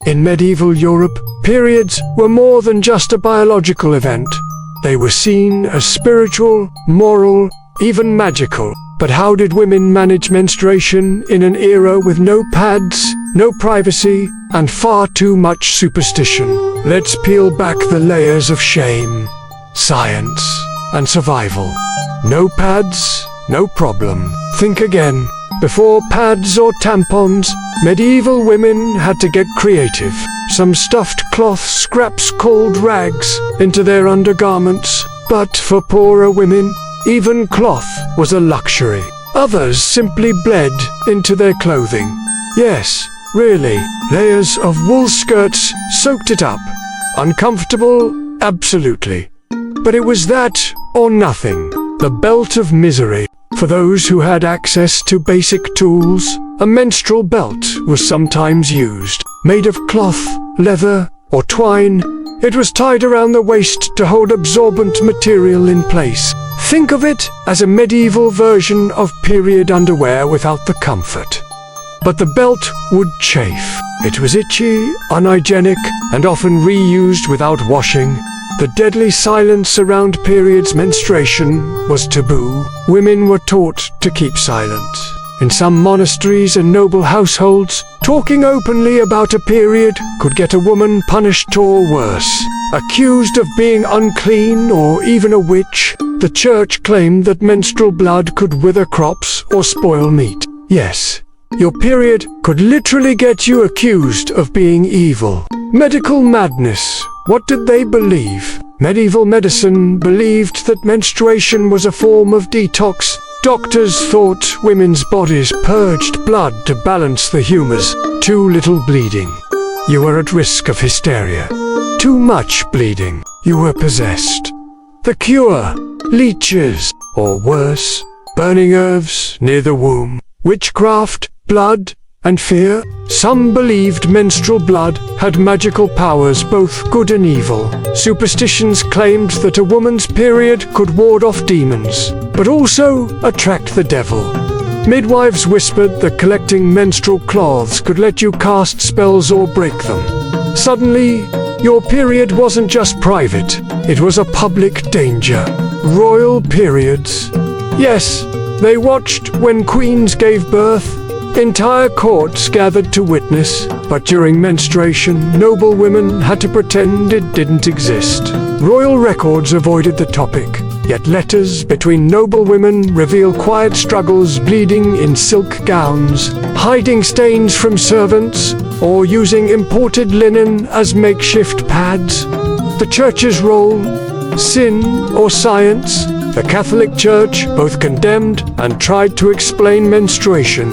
In medieval Europe, periods were more than just a biological event. They were seen as spiritual, moral, even magical. But how did women manage menstruation in an era with no pads, no privacy, and far too much superstition? Let's peel back the layers of shame, science, and survival. No pads, no problem. Think again. Before pads or tampons, medieval women had to get creative. Some stuffed cloth scraps called rags into their undergarments. But for poorer women, even cloth was a luxury. Others simply bled into their clothing. Yes, really, layers of wool skirts soaked it up. Uncomfortable? Absolutely. But it was that or nothing. The belt of misery. For those who had access to basic tools, a menstrual belt was sometimes used. Made of cloth, leather, or twine, it was tied around the waist to hold absorbent material in place. Think of it as a medieval version of period underwear without the comfort. But the belt would chafe. It was itchy, unhygienic, and often reused without washing. The deadly silence around periods menstruation was taboo. Women were taught to keep silent. In some monasteries and noble households, talking openly about a period could get a woman punished or worse. Accused of being unclean or even a witch, the church claimed that menstrual blood could wither crops or spoil meat. Yes, your period could literally get you accused of being evil. Medical madness. What did they believe? Medieval medicine believed that menstruation was a form of detox. Doctors thought women's bodies purged blood to balance the humors. Too little bleeding. You were at risk of hysteria. Too much bleeding. You were possessed. The cure? Leeches. Or worse, burning herbs near the womb. Witchcraft, blood, and fear. Some believed menstrual blood had magical powers, both good and evil. Superstitions claimed that a woman's period could ward off demons, but also attract the devil. Midwives whispered that collecting menstrual cloths could let you cast spells or break them. Suddenly, your period wasn't just private, it was a public danger. Royal periods. Yes, they watched when queens gave birth. Entire courts gathered to witness, but during menstruation, noble women had to pretend it didn't exist. Royal records avoided the topic, yet letters between noble women reveal quiet struggles, bleeding in silk gowns, hiding stains from servants, or using imported linen as makeshift pads. The church's role? Sin or science? The Catholic Church both condemned and tried to explain menstruation.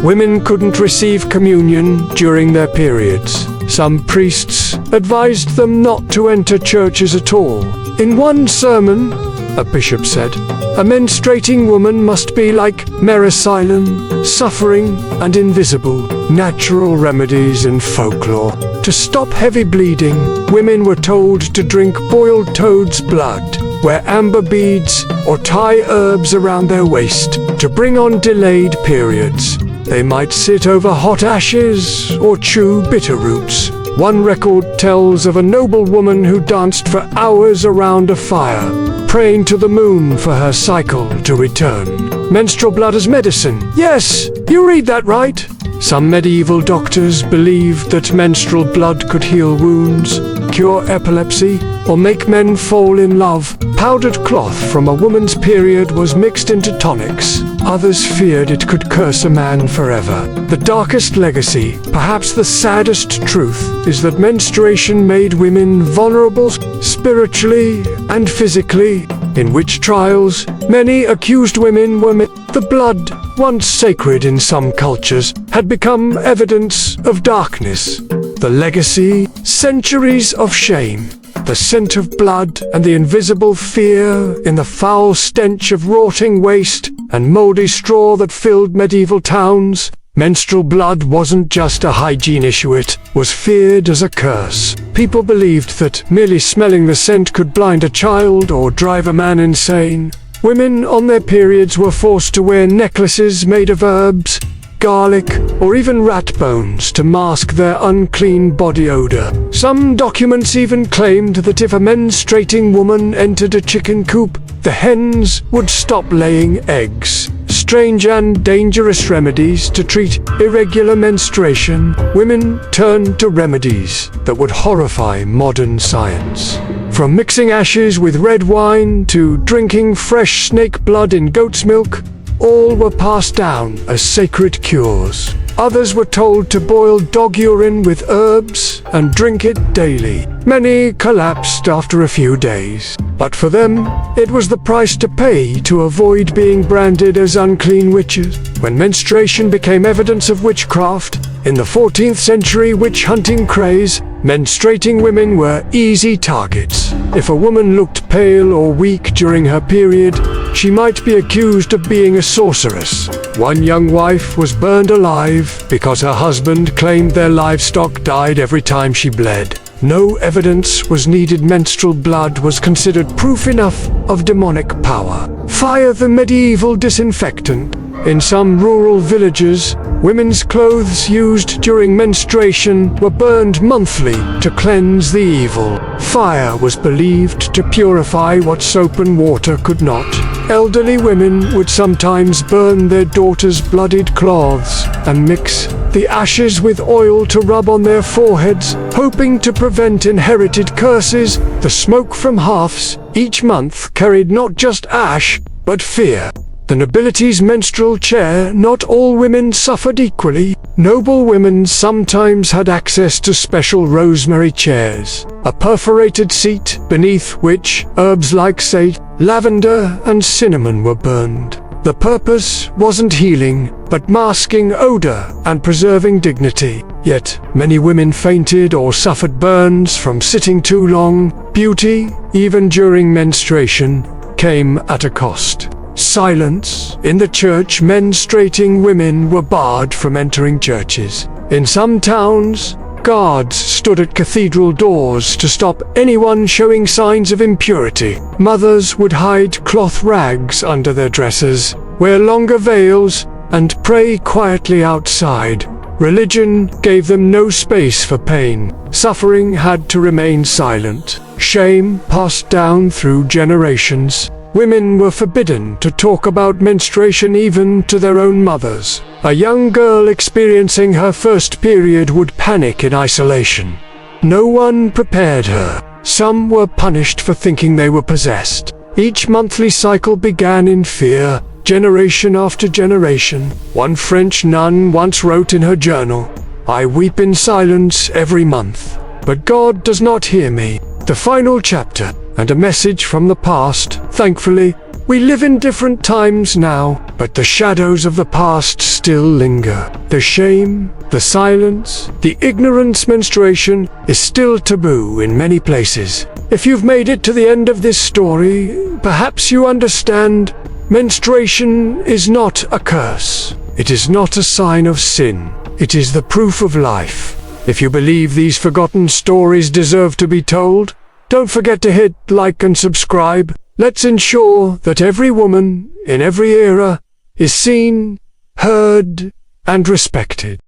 Women couldn't receive communion during their periods. Some priests advised them not to enter churches at all. In one sermon, a bishop said, "A menstruating woman must be like Merisilon, suffering and invisible." Natural remedies and folklore. To stop heavy bleeding, women were told to drink boiled toad's blood, wear amber beads, or tie herbs around their waist to bring on delayed periods. They might sit over hot ashes or chew bitter roots. One record tells of a noble woman who danced for hours around a fire, praying to the moon for her cycle to return. Menstrual blood as medicine. Yes, you read that right. Some medieval doctors believed that menstrual blood could heal wounds, cure epilepsy, or make men fall in love. Powdered cloth from a woman's period was mixed into tonics. Others feared it could curse a man forever. The darkest legacy, perhaps the saddest truth, is that menstruation made women vulnerable spiritually and physically. In witch trials, many accused women were the blood, once sacred in some cultures, had become evidence of darkness. The legacy, centuries of shame. The scent of blood and the invisible fear in the foul stench of rotting waste and moldy straw that filled medieval towns. Menstrual blood wasn't just a hygiene issue, it was feared as a curse. People believed that merely smelling the scent could blind a child or drive a man insane. Women on their periods were forced to wear necklaces made of herbs, garlic, or even rat bones to mask their unclean body odor. Some documents even claimed that if a menstruating woman entered a chicken coop, the hens would stop laying eggs. Strange and dangerous remedies to treat irregular menstruation, women turned to remedies that would horrify modern science. From mixing ashes with red wine to drinking fresh snake blood in goat's milk, all were passed down as sacred cures. Others were told to boil dog urine with herbs and drink it daily. Many collapsed after a few days, but for them, it was the price to pay to avoid being branded as unclean witches. When menstruation became evidence of witchcraft, in the 14th century witch hunting craze, menstruating women were easy targets. If a woman looked pale or weak during her period, she might be accused of being a sorceress. One young wife was burned alive because her husband claimed their livestock died every time she bled. No evidence was needed. Menstrual blood was considered proof enough of demonic power. Fire, the medieval disinfectant. In some rural villages, women's clothes used during menstruation were burned monthly to cleanse the evil. Fire was believed to purify what soap and water could not. Elderly women would sometimes burn their daughters' bloodied cloths and mix the ashes with oil to rub on their foreheads, hoping to prevent inherited curses. The smoke from hearths each month carried not just ash, but fear. The nobility's menstrual chair. Not all women suffered equally. Noble women sometimes had access to special rosemary chairs, a perforated seat beneath which herbs like sage, lavender, and cinnamon were burned. The purpose wasn't healing, but masking odor and preserving dignity. Yet, many women fainted or suffered burns from sitting too long. Beauty, even during menstruation, came at a cost. Silence. In the church, menstruating women were barred from entering churches. In some towns, guards stood at cathedral doors to stop anyone showing signs of impurity. Mothers would hide cloth rags under their dresses, wear longer veils, and pray quietly outside. Religion gave them no space for pain. Suffering had to remain silent. Shame passed down through generations. Women were forbidden to talk about menstruation even to their own mothers. A young girl experiencing her first period would panic in isolation. No one prepared her. Some were punished for thinking they were possessed. Each monthly cycle began in fear, generation after generation. One French nun once wrote in her journal, "I weep in silence every month, but God does not hear me." The final chapter, and a message from the past. Thankfully, we live in different times now, but the shadows of the past still linger. The shame, the silence, the ignorance. Menstruation is still taboo in many places. If you've made it to the end of this story, perhaps you understand menstruation is not a curse. It is not a sign of sin. It is the proof of life. If you believe these forgotten stories deserve to be told, don't forget to hit like and subscribe. Let's ensure that every woman, in every era, is seen, heard, and respected.